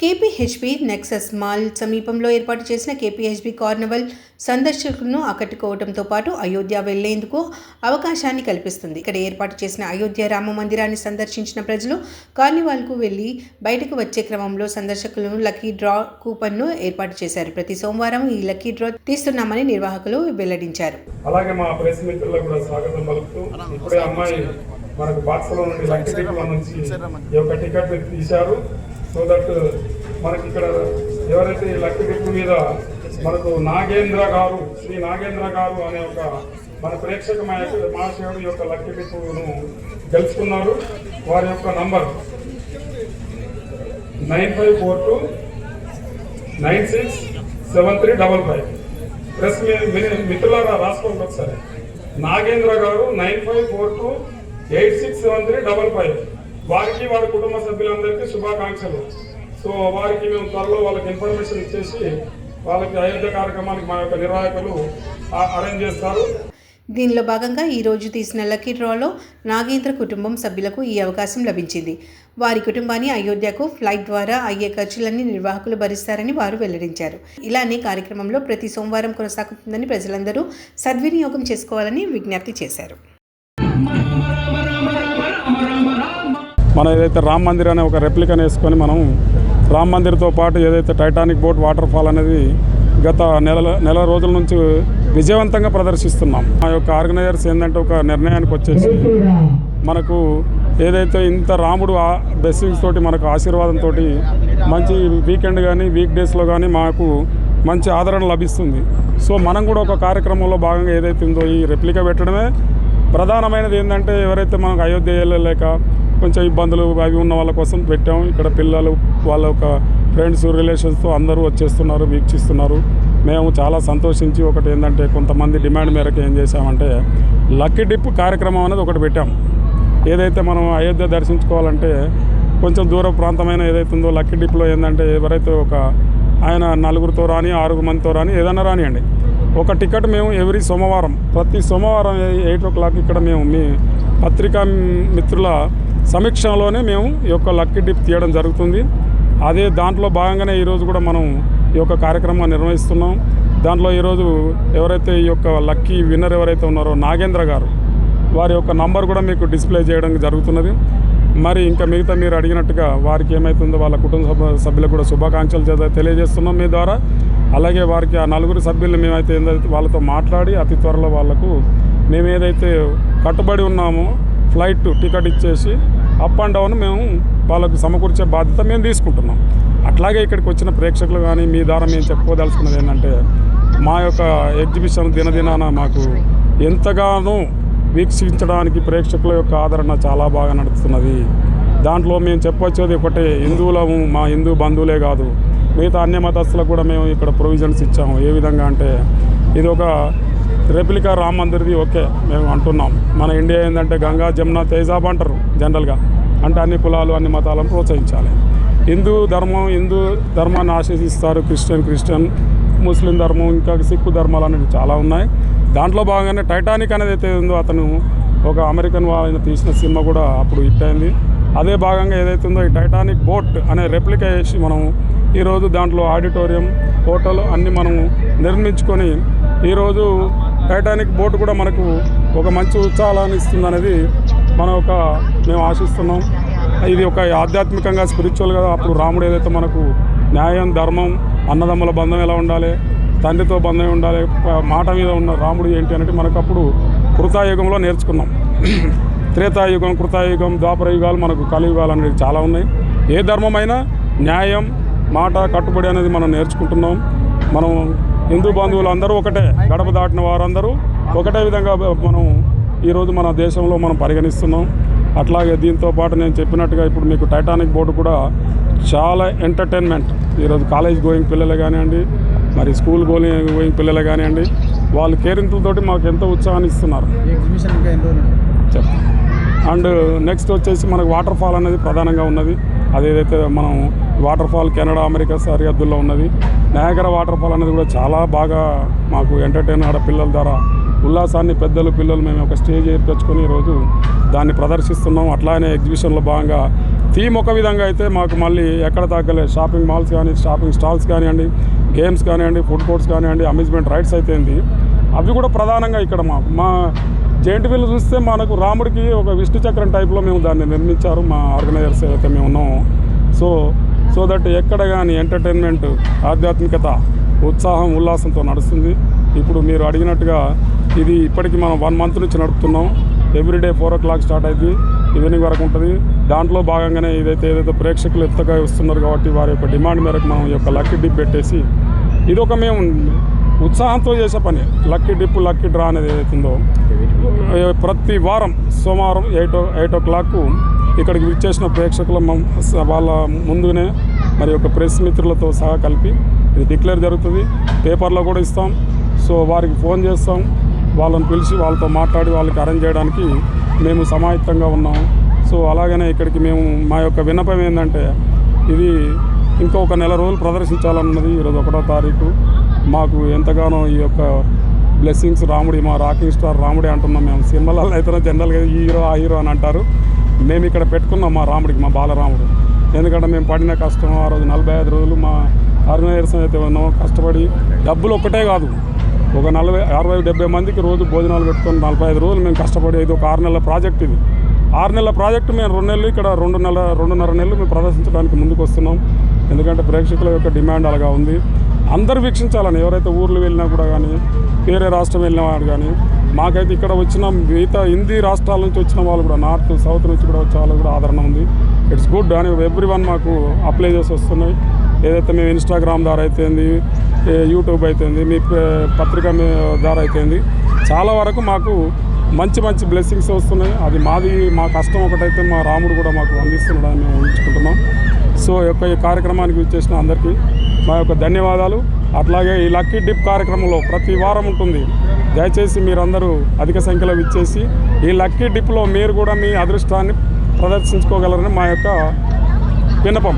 KPHB Nexus mall సమీపంలో ఏర్పాటు చేసిన కేపీహెచ్బీ కార్నివల్ సందర్శకులను ఆకట్టుకోవడంతో పాటు అయోధ్య వెళ్లేందుకు అవకాశాన్ని కల్పిస్తుంది. ఇక్కడ ఏర్పాటు చేసిన అయోధ్య రామ మందిరాన్ని సందర్శించిన ప్రజలు కార్నివాల్కు వెళ్లి బయటకు వచ్చే క్రమంలో సందర్శకులను లక్కీ డ్రా కూపన్ను ఏర్పాటు చేశారు. ప్రతి సోమవారం ఈ లక్కీ డ్రా తీస్తున్నామని నిర్వాహకులు వెల్లడించారు. అలాగే మా ప్రెస్ మిత్రులకు కూడా స్వాగతం పలుకుతూ ఇప్పుడే అమ్మాయి మనకు బాక్స్లో నుండి లక్కీ టికెట్ల నుంచి ఈ యొక్క టికెట్ తీశారు. సో దట్ మనకి ఇక్కడ ఎవరైతే లక్కీ టికెట్ మీద మనకు నాగేంద్ర గారు, శ్రీ నాగేంద్ర గారు అనే ఒక మన ప్రేక్షక మహాశయుడు యొక్క లక్కీ టికెట్ను గెలుచుకున్నారు. వారి యొక్క నంబర్ 9542967355. ప్రెస్ మిత్రులారా రాసుకోండి ఒకసారి. నాగేంద్ర గారు 9542867355. వారికి వారి కుటుంబ సభ్యులందరికీ శుభాకాంక్షలు. సో వారికి మేము త్వరలో వాళ్ళకి ఇన్ఫర్మేషన్ ఇచ్చేసి వాళ్ళకి అయోధ్య కార్యక్రమానికి మా యొక్క నిర్వాహకులు అరేంజ్ చేస్తారు. దీనిలో భాగంగా ఈరోజు తీసిన లక్కీ డ్రాలో నాగేంద్ర కుటుంబం సభ్యులకు ఈ అవకాశం లభించింది. వారి కుటుంబాన్ని అయోధ్యకు ఫ్లైట్ ద్వారా అయ్యే ఖర్చులన్నీ నిర్వాహకులు భరిస్తారని వారు వెల్లడించారు. ఇలానే కార్యక్రమంలో ప్రతి సోమవారం కొనసాగుతుందని ప్రజలందరూ సద్వినియోగం చేసుకోవాలని విజ్ఞప్తి చేశారు. మనం ఏదైతే రామ్ మందిర్ అనే ఒక రెప్లికాని వేసుకొని మనం రామ్ మందిర్తో పాటు ఏదైతే టైటానిక్ బోట్ వాటర్ ఫాల్ అనేది గత నెల రోజుల నుంచి విజయవంతంగా ప్రదర్శిస్తున్నాం. మా యొక్క ఆర్గనైజర్స్ ఏంటంటే ఒక నిర్ణయానికి వచ్చేసి మనకు ఏదైతే ఇంత రాముడు బ్లెస్సింగ్స్ తోటి మనకు ఆశీర్వాదంతో మంచి వీకెండ్ కానీ వీక్ డేస్లో కానీ మాకు మంచి ఆదరణ లభిస్తుంది. సో మనం కూడా ఒక కార్యక్రమంలో భాగంగా ఏదైతే ఉందో ఈ రెప్లికా పెట్టడమే ప్రధానమైనది. ఏంటంటే ఎవరైతే మనకు అయోధ్య వెళ్ళలేక కొంచెం ఇబ్బందులు అవి ఉన్న వాళ్ళ కోసం పెట్టాము. ఇక్కడ పిల్లలు వాళ్ళ ఒక ఫ్రెండ్స్ రిలేషన్స్తో అందరూ వచ్చేస్తున్నారు, వీక్షిస్తున్నారు. మేము చాలా సంతోషించి ఒకటి ఏంటంటే కొంతమంది డిమాండ్ మేరకు ఏం చేసామంటే లక్కీ డిప్ కార్యక్రమం అనేది ఒకటి పెట్టాం. ఏదైతే మనం అయోధ్య దర్శించుకోవాలంటే కొంచెం దూర ప్రాంతమైన ఏదైతే ఉందో లక్కీ డిప్లో ఏంటంటే ఎవరైతే ఒక ఆయన 4గురితో రాని 6 మందితో రాని ఏదైనా రానియండి ఒక టికెట్ మేము సోమవారం ప్రతి సోమవారం 8 o'clock ఇక్కడ మేము మీ పత్రికా మిత్రుల సమీక్షలోనే మేము ఈ యొక్క లక్కీ డిప్ తీయడం జరుగుతుంది. అదే దాంట్లో భాగంగానే ఈరోజు కూడా మనం ఈ యొక్క కార్యక్రమాన్ని నిర్వహిస్తున్నాం. దాంట్లో ఈరోజు ఎవరైతే ఈ యొక్క లక్కీ విన్నర్ ఎవరైతే ఉన్నారో నాగేంద్ర గారు వారి యొక్క నంబర్ కూడా మీకు డిస్ప్లే చేయడం జరుగుతున్నది. మరి ఇంకా మిగతా మీరు అడిగినట్టుగా వారికి ఏమవుతుందో వాళ్ళ కుటుంబ సభ్యులకు కూడా శుభాకాంక్షలు తెలియజేస్తున్నాం మీ ద్వారా. అలాగే వారికి ఆ 4 సభ్యులు మేమైతే ఏందైతే వాళ్ళతో మాట్లాడి అతి త్వరలో వాళ్లకు మేము ఏదైతే కట్టుబడి ఉన్నామో ఫ్లైట్ టికెట్ ఇచ్చేసి అప్ అండ్ డౌన్ మేము వాళ్ళకు సమకూర్చే బాధ్యత మేము తీసుకుంటున్నాం. అట్లాగే ఇక్కడికి వచ్చిన ప్రేక్షకులు కానీ మీ ద్వారా మేము చెప్పుకోదలుచుకున్నది ఏంటంటే మా యొక్క ఎగ్జిబిషన్ దినదినాన మాకు ఎంతగానో వీక్షించడానికి ప్రేక్షకుల యొక్క ఆదరణ చాలా బాగా నడుస్తున్నది. దాంట్లో మేము చెప్పొచ్చేది ఒకటే, హిందువులము మా హిందూ బంధువులే కాదు మిగతా అన్య మతస్థులకు కూడా మేము ఇక్కడ ప్రొవిజన్స్ ఇచ్చాము. ఏ విధంగా అంటే ఇది ఒక రెప్లికా రామ్ మందిర్ది ఓకే మేము అంటున్నాం. మన ఇండియా ఏంటంటే గంగా జమున తేజాబ్ అంటారు జనరల్గా, అంటే అన్ని కులాలు అన్ని మతాలను ప్రోత్సహించాలి. హిందూ ధర్మాన్ని ఆశీర్వదిస్తారు, క్రిస్టియన్ ముస్లిం ధర్మం ఇంకా సిక్కు ధర్మాలు అనేవి చాలా ఉన్నాయి. దాంట్లో భాగంగానే టైటానిక్ అనేది అయితే ఉందో అతను ఒక అమెరికన్ ఆయన తీసిన సినిమా కూడా అప్పుడు హిట్ అయింది. అదే భాగంగా ఏదైతే ఉందో ఈ టైటానిక్ బోట్ అనే రెప్లికా వేసి మనం ఈరోజు దాంట్లో ఆడిటోరియం హోటల్ అన్నీ మనం నిర్మించుకొని ఈరోజు టైటానిక్ బోట్ కూడా మనకు ఒక మంచి ఉత్సాహాన్ని ఇస్తుంది అనేది మేము ఆశిస్తున్నాం. ఇది ఒక ఆధ్యాత్మికంగా స్పిరిచువల్గా అప్పుడు రాముడు ఏదైతే మనకు న్యాయం ధర్మం అన్నదమ్ముల బంధం ఎలా ఉండాలి, తండ్రితో బంధం ఉండాలి, మాట మీద ఉన్న రాముడు ఏంటి అనేది మనకు అప్పుడు కృతాయుగంలో నేర్చుకున్నాం. త్రేతాయుగం, కృతాయుగం, ద్వాపర యుగాలు, మనకు కలియుగాలు అనేది చాలా ఉన్నాయి. ఏ ధర్మమైనా న్యాయం మాట కట్టుబడి అనేది మనం నేర్చుకుంటున్నాం. మనం హిందూ బంధువులు అందరూ ఒకటే, గడప దాటిన వారందరూ ఒకటే విధంగా మనం ఈరోజు మన దేశంలో మనం పరిగణిస్తున్నాం. అట్లాగే దీంతో పాటు నేను చెప్పినట్టుగా ఇప్పుడు మీకు టైటానిక్ బోర్డు కూడా చాలా ఎంటర్టైన్మెంట్. ఈరోజు కాలేజ్ గోయింగ్ పిల్లలే కానివ్వండి, మరి స్కూల్ గోయింగ్ పిల్లలే కానివ్వండి, వాళ్ళు కేరింతలతోటి మాకు ఎంతో ఉత్సాహాన్ని ఇస్తున్నారు. చెప్తాను. అండ్ నెక్స్ట్ వచ్చేసి మనకు వాటర్ ఫాల్ అనేది ప్రధానంగా ఉన్నది. అదేదైతే మనం వాటర్ ఫాల్ కెనడా అమెరికా సరిహద్దుల్లో ఉన్నది. నయాగరా వాటర్ ఫాల్ అనేది కూడా చాలా బాగా మాకు ఎంటర్టైన్ పిల్లల ద్వారా ఉల్లాసాన్ని పెద్దలు పిల్లలు మేము ఒక స్టేజ్ ఏర్పరచుకొని ఈరోజు దాన్ని ప్రదర్శిస్తున్నాం. అట్లానే ఎగ్జిబిషన్లో భాగంగా థీమ్ ఒక విధంగా అయితే మాకు మళ్ళీ ఎక్కడ తగ్గలేదు. షాపింగ్ మాల్స్ కానీ, షాపింగ్ స్టాల్స్ కానివ్వండి, గేమ్స్ కానివ్వండి, ఫుడ్ కోర్ట్స్ కానివ్వండి, అమ్యూజ్మెంట్ రైడ్స్ అయితే అవి కూడా ప్రధానంగా ఇక్కడ మా జెయింట్ వీల్ చూస్తే మనకు రాముడికి ఒక విష్ణు చక్రం టైప్లో మేము దాన్ని నిర్మించారు మా ఆర్గనైజర్స్ ఏదైతే మేము ఉన్నామో. సో దట్ ఎక్కడ కానీ ఎంటర్టైన్మెంట్, ఆధ్యాత్మికత, ఉత్సాహం, ఉల్లాసంతో నడుస్తుంది. ఇప్పుడు మీరు అడిగినట్టుగా ఇది ఇప్పటికి మనం 1 month నుంచి నడుపుతున్నాం. ఎవ్రీడే 4 o'clock స్టార్ట్ అయింది, ఈవినింగ్ వరకు ఉంటుంది. దాంట్లో భాగంగానే ఏదైతే ప్రేక్షకులు ఎత్తగా వస్తున్నారు కాబట్టి వారి యొక్క డిమాండ్ మేరకు మనం ఈ యొక్క లక్కీ డిప్ పెట్టేసి ఇదొక మేము ఉత్సాహంతో చేసే పని. లక్కీ డిప్, లక్కీ డ్రా అనేది ఏదైతుందో ప్రతి వారం సోమవారం 8 o'clock ఇక్కడికి విచ్చేసిన ప్రేక్షకుల వాళ్ళ ముందుగానే మరి యొక్క ప్రెస్ మిత్రులతో సహా కలిపి ఇది డిక్లేర్ జరుగుతుంది. పేపర్లో కూడా ఇస్తాం. సో వారికి ఫోన్ చేస్తాం, వాళ్ళని పిలిచి వాళ్ళతో మాట్లాడి వాళ్ళకి అరేంజ్ చేయడానికి మేము సమాయత్తంగా ఉన్నాం. సో అలాగనే ఇక్కడికి మేము మా యొక్క విన్నపం ఏంటంటే ఇది ఇంకొక నెల రోజులు ప్రదర్శించాలన్నది. ఈరోజు 1వ తారీఖు. మాకు ఎంతగానో ఈ యొక్క బ్లెస్సింగ్స్ రాముడి, మా రాకింగ్ స్టార్ రాముడి అంటున్నాం మేము. సినిమాలలో అయితే జనరల్గా ఆ హీరో అని అంటారు. మేము ఇక్కడ పెట్టుకున్నాం మా రాముడికి, మా బాలరాముడు. ఎందుకంటే మేము పడిన కష్టం ఆ రోజు 45 రోజులు మా ఆర్గనైజర్స్ అయితే ఉన్నామో కష్టపడి, డబ్బులు ఒక్కటే కాదు, ఒక 40, 60, 70 మందికి రోజు భోజనాలు పెట్టుకొని 45 రోజులు మేము కష్టపడి, ఇది ఒక 6 నెలల ప్రాజెక్ట్. ఇది 6 నెలల ప్రాజెక్టు. మేము 2 నెలలు ఇక్కడ 2.5 నెలలు మేము ప్రదర్శించడానికి ముందుకు వస్తున్నాం. ఎందుకంటే ప్రేక్షకుల యొక్క డిమాండ్ అలాగా ఉంది. అందరూ వీక్షించాలని, ఎవరైతే ఊర్లు వెళ్ళినా కూడా కానీ, వేరే రాష్ట్రం వెళ్ళిన వాడు కానీ, మాకైతే ఇక్కడ వచ్చిన మిగతా హిందీ రాష్ట్రాల నుంచి వచ్చిన వాళ్ళు కూడా, నార్త్ సౌత్ నుంచి కూడా వచ్చే వాళ్ళు కూడా ఆదరణ ఉంది. ఇట్స్ గుడ్ అని ఎవ్రీవన్ మాకు అప్లై చేసి వస్తున్నాయి. ఏదైతే మేము ఇన్స్టాగ్రామ్ ద్వారా అయితేంది, యూట్యూబ్ అయితేంది, మీ పత్రిక ద్వారా అయితేంది, చాలా వరకు మాకు మంచి బ్లెస్సింగ్స్ వస్తున్నాయి. అది మా కష్టం ఒకటైతే మా రాముడు కూడా మాకు అందిస్తున్నాడని మేము ఊహించుకుంటున్నాం. సో ఈ కార్యక్రమానికి విచ్చేసిన అందరికీ మా యొక్క ధన్యవాదాలు. అట్లాగే ఈ లక్కీ డిప్ కార్యక్రమంలో ప్రతి వారం ఉంటుంది. దయచేసి మీరందరూ అధిక సంఖ్యలో విచ్చేసి ఈ లక్కీ డిప్లో మీరు కూడా మీ అదృష్టాన్ని ప్రదర్శించుకోగలరని మా యొక్క విన్నపం.